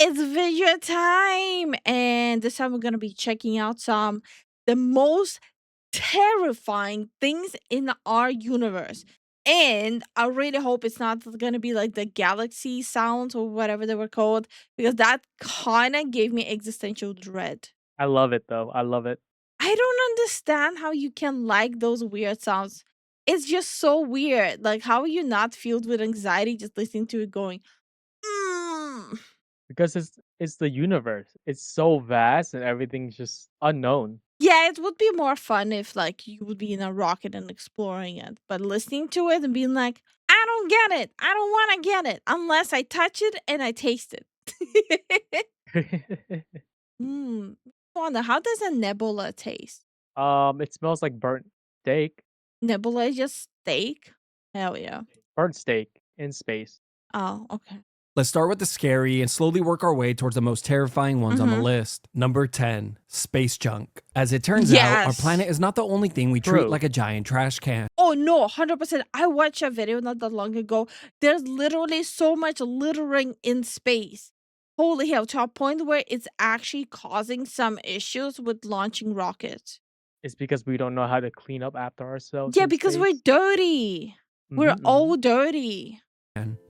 It's video time, and this time we're gonna be checking out some the most terrifying things in our universe. And I really hope it's not gonna be like the galaxy sounds or whatever they were called, because that kind of gave me existential dread. I love it though. I love it. I don't understand how you can like those weird sounds. It's just so weird. Like, how are you not filled with anxiety just listening to it going, mm? Because it's the universe. It's so vast and everything's just unknown. Yeah, it would be more fun if like you would be in a rocket and exploring it, but listening to it and being like, I don't get it. I don't want to get it unless I touch it and I taste it. Hmm. Wonder, how does a nebula taste? It smells like burnt steak. Nebula is just steak? Hell yeah. Burnt steak in space. Oh, okay. Let's start with the scary and slowly work our way towards the most terrifying ones on the Mm-hmm. list. Number 10, space junk. As it turns out, our Yes. planet is not the only thing we treat True. like a giant trash can. Oh no, 100%. I watched a video not that long ago. There's literally so much littering in space. Holy hell, to a point where it's actually causing some issues with launching rockets. It's because we don't know how to clean up after ourselves Yeah, in because we're space. dirty. We're all dirty.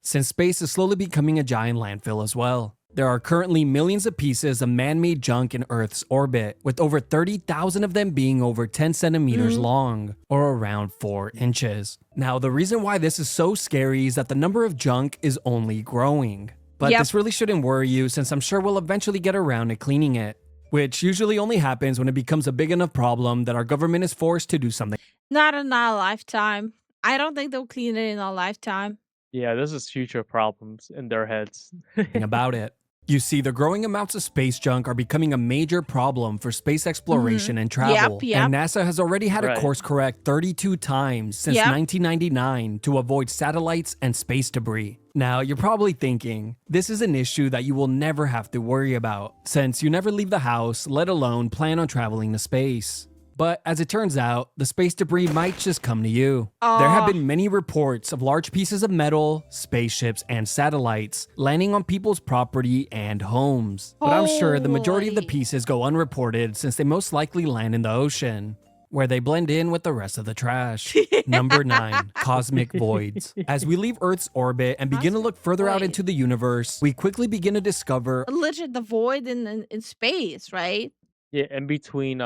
Since space is slowly becoming a giant landfill as well. There are currently millions of pieces of man-made junk in Earth's orbit, with over 30,000 of them being over 10 centimeters Mhm. long, or around 4 inches. Now, the reason why this is so scary is that the number of junk is only growing. But Yep. this really shouldn't worry you, since I'm sure we'll eventually get around to cleaning it, which usually only happens when it becomes a big enough problem that our government is forced to do something Not in our lifetime. I don't think they'll clean it in our lifetime. Yeah, this is future problems in their heads. about it. You see, the growing amounts of space junk are becoming a major problem for space exploration and travel. Yep. And NASA has already had to Right. course correct 32 times since Yep. 1999 to avoid satellites and space debris. Now, you're probably thinking, this is an issue that you will never have to worry about, since you never leave the house, let alone plan on traveling to space. But as it turns out, the space debris might just come to you. There have Oh. been many reports of large pieces of metal, spaceships, and satellites landing on people's property and homes. But I'm sure the majority of the Holy. pieces go unreported since they most likely land in the ocean, where they blend in with the rest of the trash. Number 9, cosmic voids. As we leave Earth's orbit and begin to look further out void. into the universe, we quickly begin to discover Literally the void in space, right? Yeah, in between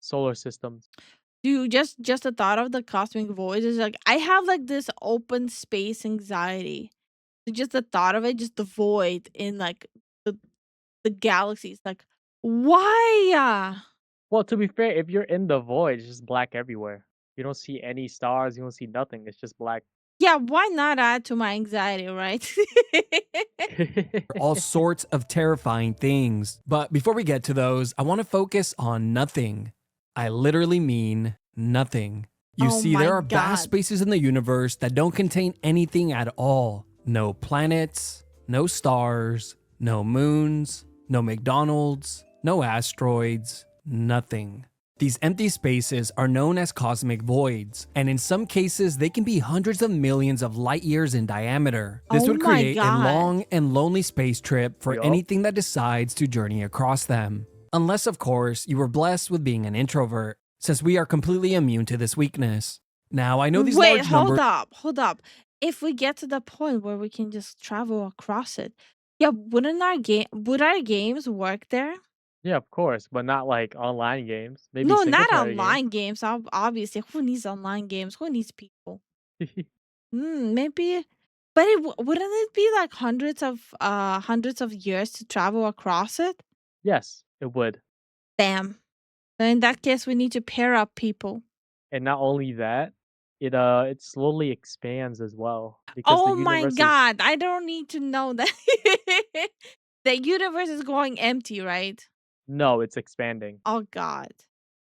solar systems. Dude, just the thought of the cosmic void is like I have like this open space anxiety. Just the thought of it, just the void in like the the galaxies. Like, why? Well, to be fair, if you're in the void, it's just black everywhere. You don't see any stars, you don't see nothing. It's just black. Yeah, why not add to my anxiety, right? all sorts of terrifying things. But before we get to those, I want to focus on nothing. I literally mean nothing. You Oh see, my there are God. vast spaces in the universe that don't contain anything at all. No planets, no stars, no moons, no McDonald's, no asteroids, nothing. These empty spaces are known as cosmic voids, and in some cases, they can be hundreds of millions of light years in diameter. This Oh would my create a God. long and lonely space trip for Yup. anything that decides to journey across them. Unless, of course, you were blessed with being an introvert, since we are completely immune to this weakness. Now, I know these Wait, large numbers. hold up. If we get to the point where we can just travel across it, yeah, would our games work there? Yeah, of course, but not like online games. Maybe No, single not player games. online games. Obviously, who needs online games? Who needs people? Maybe, but wouldn't it be like hundreds of years to travel across it? Yes, it would. Damn. Then in that case, we need to pair up people. And not only that, it slowly expands as well because the Oh my universe is God, I don't need to know that. The universe is going empty, right? no, it's expanding. Oh God.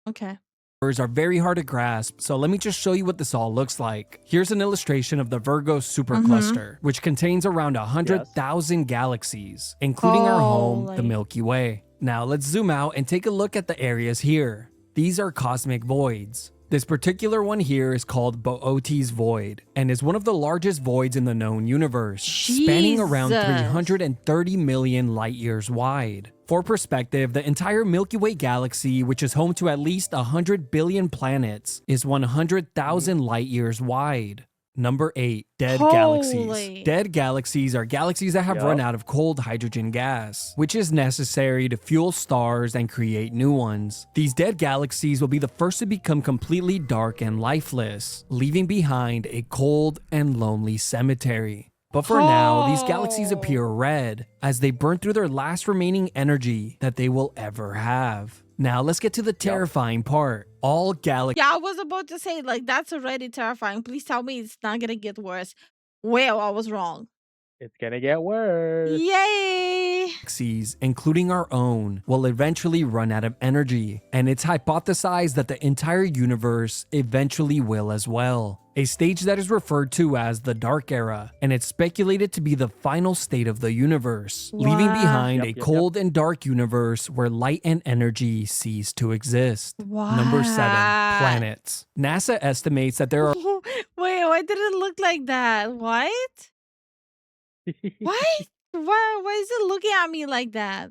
Okay. Are very hard to grasp, so let me just show you what this all looks like. Here's an illustration of the Virgo supercluster, which contains around 100,000 galaxies, including our home, the Holy. Milky Way. Now let's zoom out and take a look at the areas here. These are cosmic voids. This particular one here is called Boötes Void and is one of the largest voids in the known universe, spanning around Jesus. 330 million light years wide. For perspective, the entire Milky Way galaxy, which is home to at least 100 billion planets, is 100,000 light years wide. Number 8. Dead galaxies. Holy. Dead galaxies are galaxies that have run out of cold hydrogen gas, which is necessary to fuel stars and create new ones. These dead galaxies will be the first to become completely dark and lifeless, leaving behind a cold and lonely cemetery. But for now, these galaxies appear red as they burn through their last remaining energy that they will ever have. Now let's get to the terrifying part. All galaxies. Yeah, I was about to say, like, that's already terrifying. Please tell me it's not gonna get worse. Well, I was wrong. It's gonna get worse. Yay! Galaxies, including our own, will eventually run out of energy, and it's hypothesized that the entire universe eventually will as well. A stage that is referred to as the Dark Era, and it's speculated to be the final state of the universe, leaving Wow. behind a Yep. cold and dark universe where light and energy cease to exist. Number 7. What? Planets. NASA estimates that there are Wait, why did it look like that? What? What? Why is it looking at me like that?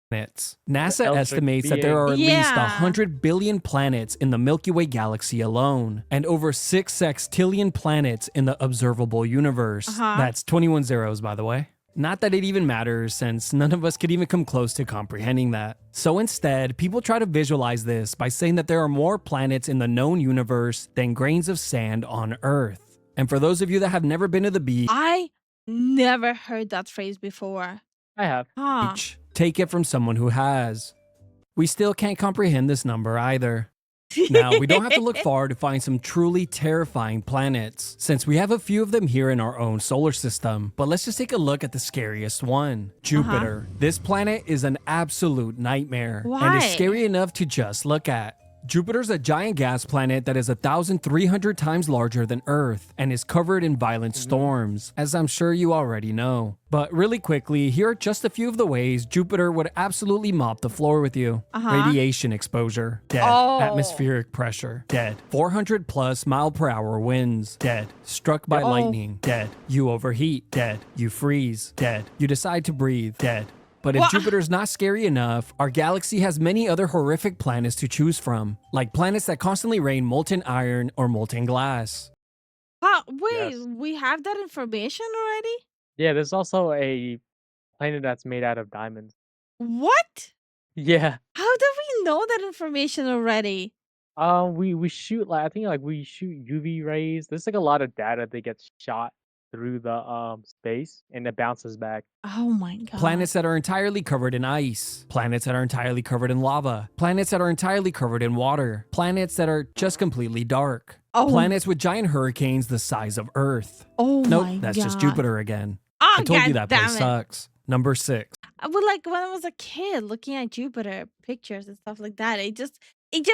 planets. NASA eldritch estimates that there are at least Yeah. 100 billion planets in the Milky Way galaxy alone, and over 6 sextillion planets in the observable universe. That's 21 zeros, by the way. Not that it even matters, since none of us could even come close to comprehending that. So instead, people try to visualize this by saying that there are more planets in the known universe than grains of sand on Earth. And for those of you that have never been to the beach, I never heard that phrase before. I have. Huh. take it from someone who has. We still can't comprehend this number either. Now, we don't have to look far to find some truly terrifying planets, since we have a few of them here in our own solar system. But let's just take a look at the scariest one, Jupiter. This planet is an absolute nightmare, and Why? is scary enough to just look at. Jupiter's a giant gas planet that is 1,300 times larger than Earth and is covered in violent storms, as I'm sure you already know. But really quickly, here are just a few of the ways Jupiter would absolutely mop the floor with you. Radiation exposure, dead. Oh. Atmospheric pressure, dead. 400 plus mile per hour winds, dead. Struck by lightning, dead. You overheat, dead. You freeze, dead. You decide to breathe, dead. But if Jupiter's not scary enough, our galaxy has many other horrific planets to choose from, like planets that constantly rain molten iron or molten glass. Wait, Yes. we have that information already? Yeah, there's also a planet that's made out of diamonds. What? Yeah. How do we know that information already? We shoot like I think like we shoot UV rays. There's like a lot of data that gets shot through the space and it bounces back. Oh my god. Planets that are entirely covered in ice, planets that are entirely covered in lava, planets that are entirely covered in water, planets that are just completely dark, Oh. planets with giant hurricanes the size of Earth. Oh Nope, my that's god. just Jupiter again. Oh, I told you god that place damn it. sucks. Number 6. But like when I was a kid looking at Jupiter pictures and stuff like that, it just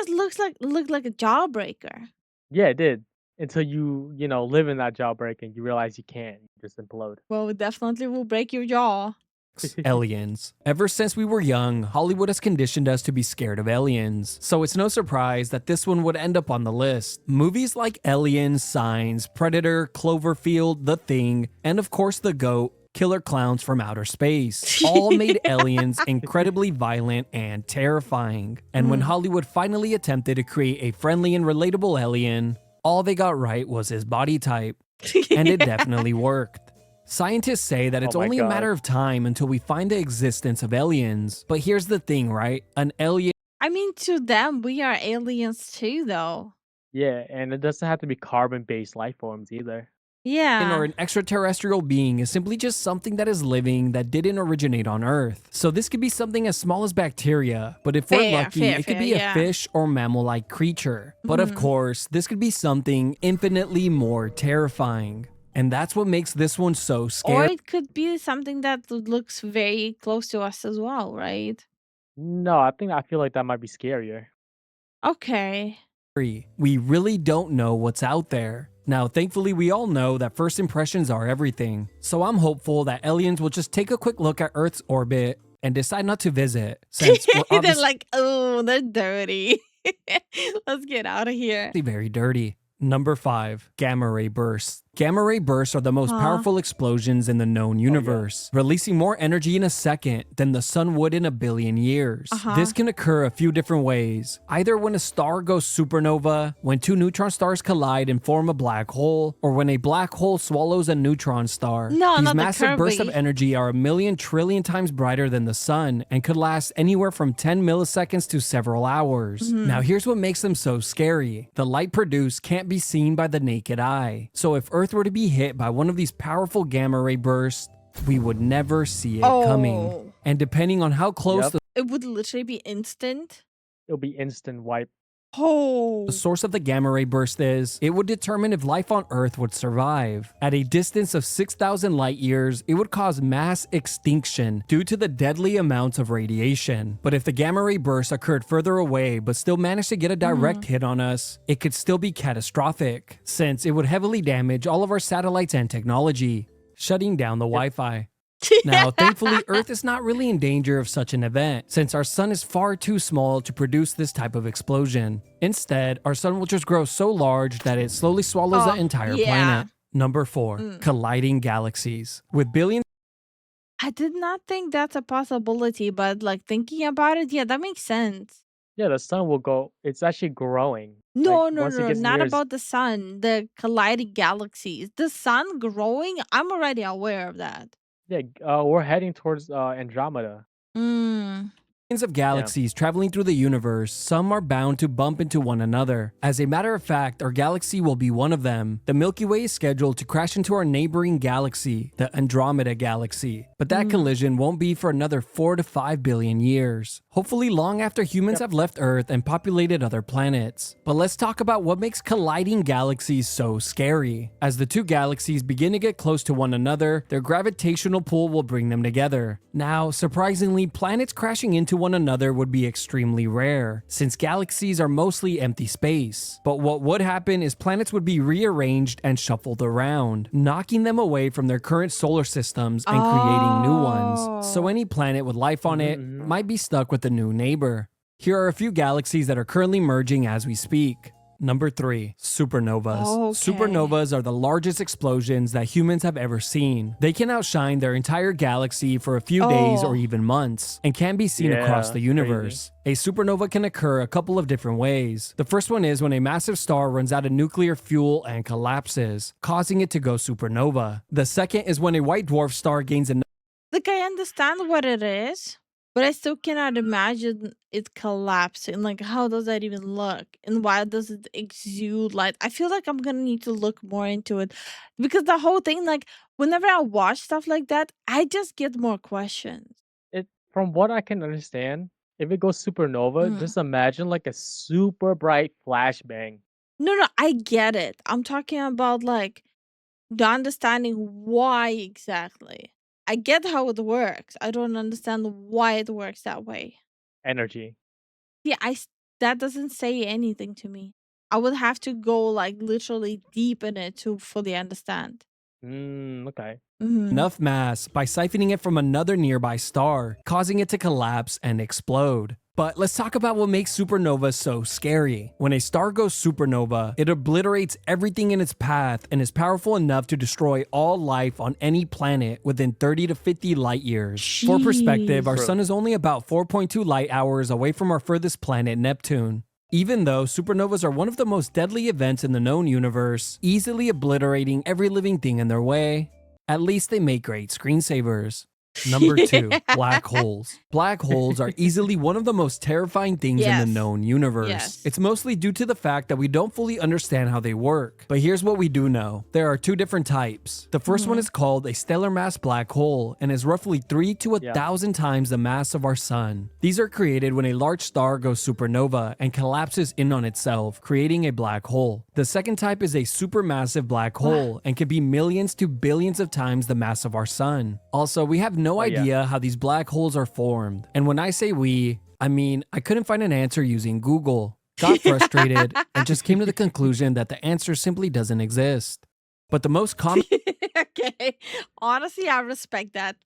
looked like a jawbreaker. Yeah, it did. Until you know, live in that jawbreak and you realize you can't. You just implode. Well, it definitely will break your jaw. Aliens. Ever since we were young, Hollywood has conditioned us to be scared of aliens, so it's no surprise that this one would end up on the list. Movies like Aliens, Signs, Predator, Cloverfield, The Thing, and of course The GOAT, Killer Clowns from Outer Space, all made aliens incredibly violent and terrifying. And when Hollywood finally attempted to create a friendly and relatable alien, all they got right was his body type, and it definitely worked. Scientists say that it's Oh my only a God. matter of time until we find the existence of aliens. But here's the thing, right? An alien I mean, to them, we are aliens too, though. Yeah, and it doesn't have to be carbon-based life forms either. Yeah. or an extraterrestrial being is simply just something that is living that didn't originate on Earth. So this could be something as small as bacteria, but if we're Fair, lucky, fair, it could fair, be yeah. a fish or mammal-like creature. But of course, this could be something infinitely more terrifying. And that's what makes this one so Or scary. it could be something that looks very close to us as well, right? No, I feel like that might be scarier. Okay. We really don't know what's out there. Now, thankfully, we all know that first impressions are everything. So I'm hopeful that aliens will just take a quick look at Earth's orbit and decide not to visit, since we're They're obviously like, oh, they're dirty. Let's get out of here. Very dirty. Number 5, gamma ray bursts. Gamma ray bursts are the most Huh? powerful explosions in the known universe, releasing more energy in a second than the sun would in a billion years. This can occur a few different ways. Either when a star goes supernova, when two neutron stars collide and form a black hole, or when a black hole swallows a neutron star. No, These not the massive bursts of Kirby. energy are a million trillion times brighter than the sun and could last anywhere from 10 milliseconds to several hours. Now here's what makes them so scary. The light produced can't be seen by the naked eye. So if Earth were to be hit by one of these powerful gamma ray bursts, we would never see it coming. And depending on how close It would literally be instant. It'll be instant wipe. Oh. the source of the gamma ray burst is, it would determine if life on Earth would survive. At a distance of 6,000 light years, it would cause mass extinction due to the deadly amounts of radiation. But if the gamma ray burst occurred further away but still managed to get a direct hit on us, it could still be catastrophic, since it would heavily damage all of our satellites and technology, shutting down the Wi-Fi. Now, thankfully, Earth is not really in danger of such an event, since our sun is far too small to produce this type of explosion. Instead, our sun will just grow so large that it slowly swallows the entire planet. Number 4, colliding galaxies. With billions I did not think that's a possibility, but like thinking about it, yeah, that makes sense. Yeah, the sun will go. It's actually growing. No, Like no, once it no, gets not near, about the sun, the colliding galaxies. The sun growing, I'm already aware of that. yeah, we're heading towards Andromeda. Mm. of galaxies traveling through the universe, some are bound to bump into one another. As a matter of fact, our galaxy will be one of them. The Milky Way is scheduled to crash into our neighboring galaxy, the Andromeda Galaxy. But that collision won't be for another 4 to 5 billion years. Hopefully long after humans have left Earth and populated other planets. But let's talk about what makes colliding galaxies so scary. As the two galaxies begin to get close to one another, their gravitational pull will bring them together. Now, surprisingly, planets crashing into one another would be extremely rare, since galaxies are mostly empty space. But what would happen is planets would be rearranged and shuffled around, knocking them away from their current solar systems and creating new ones. So any planet with life on it might be stuck with a new neighbor. Here are a few galaxies that are currently merging as we speak. Number 3, supernovas. Supernovas are the largest explosions that humans have ever seen. They can outshine their entire galaxy for a few days or even months, and can be seen across the universe. A supernova can occur a couple of different ways. The first one is when a massive star runs out of nuclear fuel and collapses, causing it to go supernova. The second is when a white dwarf star gains enough. Like, I understand what it is, but I still cannot imagine it collapsing. Like, how does that even look? And why does it exude light? I feel like I'm gonna need to look more into it. Because the whole thing, like, whenever I watch stuff like that, I just get more questions. It From what I can understand, if it goes supernova, Mm. just imagine like a super bright flashbang. No, no, I get it. I'm talking about, like, the understanding why exactly. I get how it works. I don't understand why it works that way. Energy. Yeah, that doesn't say anything to me. I would have to go like literally deep in it to fully understand. Okay. enough mass by siphoning it from another nearby star, causing it to collapse and explode. But let's talk about what makes supernovas so scary. When a star goes supernova, it obliterates everything in its path and is powerful enough to destroy all life on any planet within 30 to 50 light years. For perspective, our sun is only about 4.2 light hours away from our furthest planet, Neptune. Even though supernovas are one of the most deadly events in the known universe, easily obliterating every living thing in their way, at least they make great screensavers. Number 2, black holes. Black holes are easily one of the most terrifying things in the known universe. It's mostly due to the fact that we don't fully understand how they work. But here's what we do know. There are 2 different types. The first one is called a stellar mass black hole and is roughly 3 to 1,000 times the mass of our sun. These are created when a large star goes supernova and collapses in on itself, creating a black hole. The second type is a supermassive black hole and can be millions to billions of times the mass of our sun. Also, we have no idea how these black holes are formed. And when I say we, I mean I couldn't find an answer using Google, got frustrated, and just came to the conclusion that the answer simply doesn't exist. But the most common Okay. Honestly, I respect that.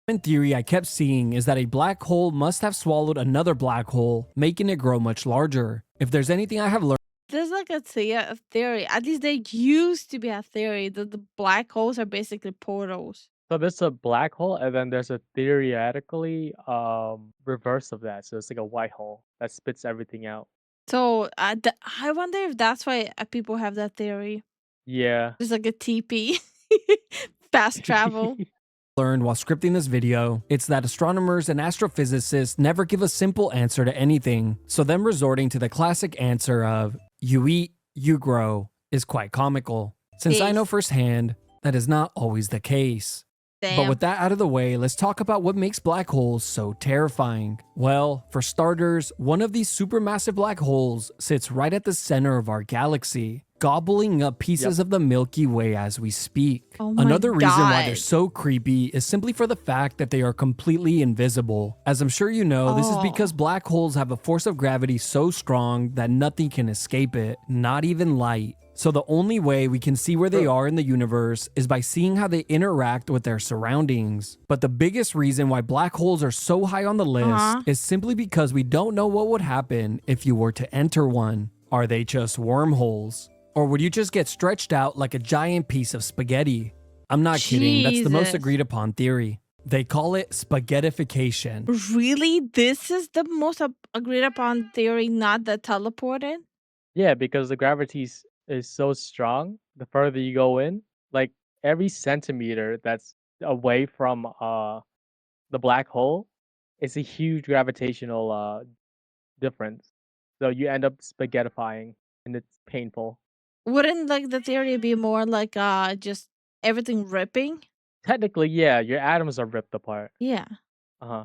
common theory I kept seeing is that a black hole must have swallowed another black hole, making it grow much larger. If there's anything I have learned There's like a theory. At least there used to be a theory that the black holes are basically portals. So there's a black hole, and then there's a theoretically reverse of that. So it's like a white hole that spits everything out. So I wonder if that's why people have that theory. Yeah. There's like a TP, fast travel. learned while scripting this video, it's that astronomers and astrophysicists never give a simple answer to anything, so them resorting to the classic answer of, you eat, you grow, is quite comical. Since I know Peace. firsthand, that is not always the case. But Damn. with that out of the way, let's talk about what makes black holes so terrifying. Well, for starters, one of these supermassive black holes sits right at the center of our galaxy, gobbling up pieces of the Milky Way as we speak. Oh my Another reason why they're God. so creepy is simply for the fact that they are completely invisible. As I'm sure you know, this is because black holes have a force of gravity so strong that nothing can escape it, not even light. So the only way we can see where they are in the universe is by seeing how they interact with their surroundings. But the biggest reason why black holes are so high on the list is simply because we don't know what would happen if you were to enter one. Are they just wormholes? Or would you just get stretched out like a giant piece of spaghetti? I'm not kidding, that's the most Jesus. agreed upon theory. They call it spaghettification. Really? This is the most agreed upon theory, not the teleported? Yeah, because the gravity is so strong, the further you go in, like every centimeter that's away from the black hole, it's a huge gravitational difference. So you end up spaghettifying and it's painful. Wouldn't like the theory be more like just everything ripping? Technically, yeah, your atoms are ripped apart. Yeah. Uh-huh.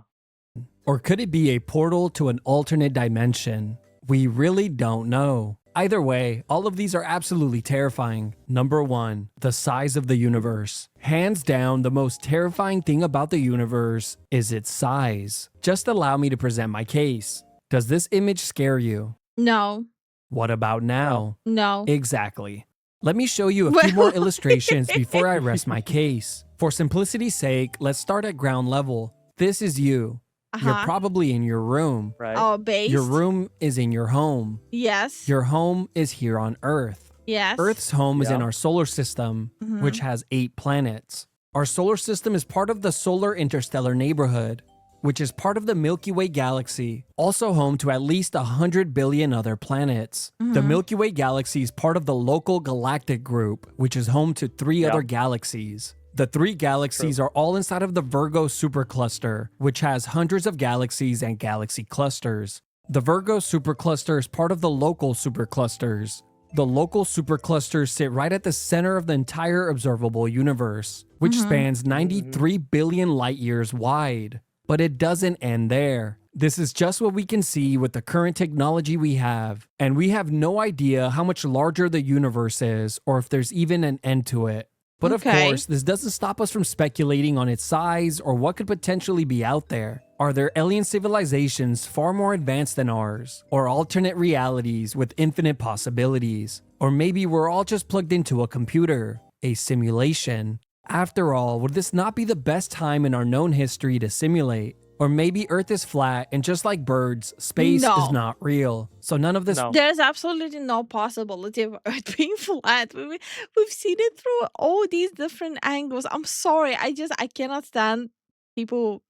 Or could it be a portal to an alternate dimension? We really don't know. Either way, all of these are absolutely terrifying. Number 1, the size of the universe. Hands down, the most terrifying thing about the universe is its size. Just allow me to present my case. Does this image scare you? No. What about now? No. Exactly. Let me show you a few more illustrations before I rest my case. For simplicity's sake, let's start at ground level. This is you. You're probably in your room. Right? Oh, base? Your room is in your home. Yes. Your home is here on Earth. Yes. Earth's home is in Yeah. our solar system, which has 8 planets. Our solar system is part of the solar interstellar neighborhood, which is part of the Milky Way galaxy, also home to at least 100 billion other planets. The Milky Way galaxy is part of the local galactic group, which is home to 3 other galaxies. The 3 galaxies are all inside of the Virgo supercluster, which has hundreds of galaxies and galaxy clusters. The Virgo supercluster is part of the local superclusters. The local superclusters sit right at the center of the entire observable universe, which spans 93 billion light years wide. But it doesn't end there. This is just what we can see with the current technology we have, and we have no idea how much larger the universe is or if there's even an end to it. But of course, this doesn't stop us from speculating on its size or what could potentially be out there. Are there alien civilizations far more advanced than ours? Or alternate realities with infinite possibilities? Or maybe we're all just plugged into a computer, a simulation? After all, would this not be the best time in our known history to simulate? Or maybe Earth is flat and just like birds, space is not real. So none of this There's absolutely no possibility of Earth being flat. We've seen it through all these different angles. I'm sorry. I cannot stand people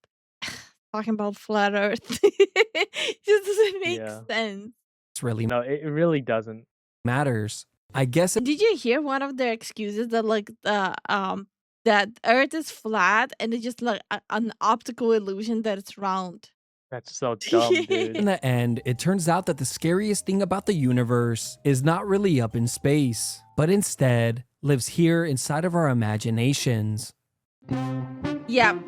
talking about flat Earth. It just doesn't make sense. really No, it really doesn't. matters. I guess Did you hear one of their excuses that like that Earth is flat and it's just like an optical illusion that it's round? That's so dumb, dude. in the end, it turns out that the scariest thing about the universe is not really up in space, but instead lives here inside of our imaginations. Yeah.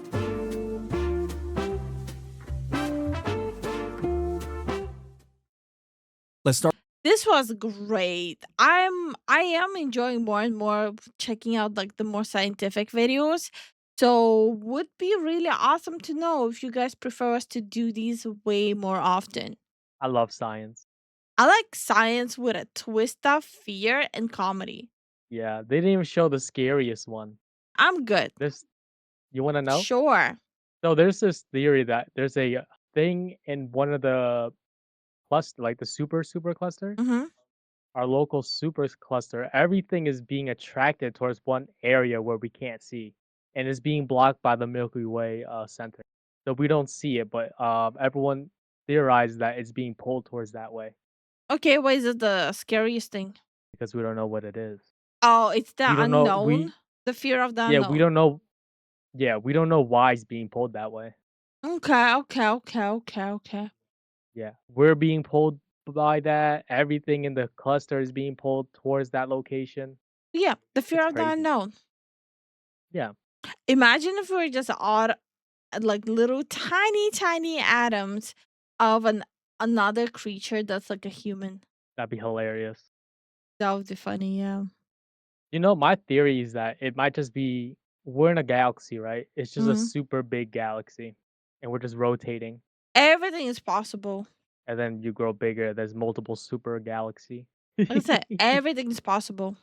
Let's start. This was great. I am enjoying more and more checking out like the more scientific videos. So would be really awesome to know if you guys prefer us to do these way more often. I love science. I like science with a twist of fear and comedy. Yeah, they didn't even show the scariest one. I'm good. You want to know? Sure. So there's this theory that there's a thing in one of the cluster, like the super cluster, Mhm. our local super cluster. Everything is being attracted towards one area where we can't see, and is being blocked by the Milky Way center. So we don't see it, but everyone theorized that it's being pulled towards that way Okay, what is it the scariest thing? because we don't know what it is. Oh, it's the We don't know. unknown? The fear of the Yeah, we unknown. don't know. Yeah, we don't know why it's being pulled that way. Okay, okay, okay, okay, okay. Yeah, we're being pulled by that. Everything in the cluster is being pulled towards that location. Yeah, the fear It's of the crazy. unknown. Yeah, Imagine if we were just odd, like little tiny, tiny atoms of another creature that's like a human. that'd be hilarious. That would be funny, yeah. You know, my theory is that it might just be we're in a galaxy, right? It's just a Mhm. super big galaxy, and we're just rotating. Everything is possible. And then you grow bigger. There's multiple super galaxy. Like I said, everything is possible.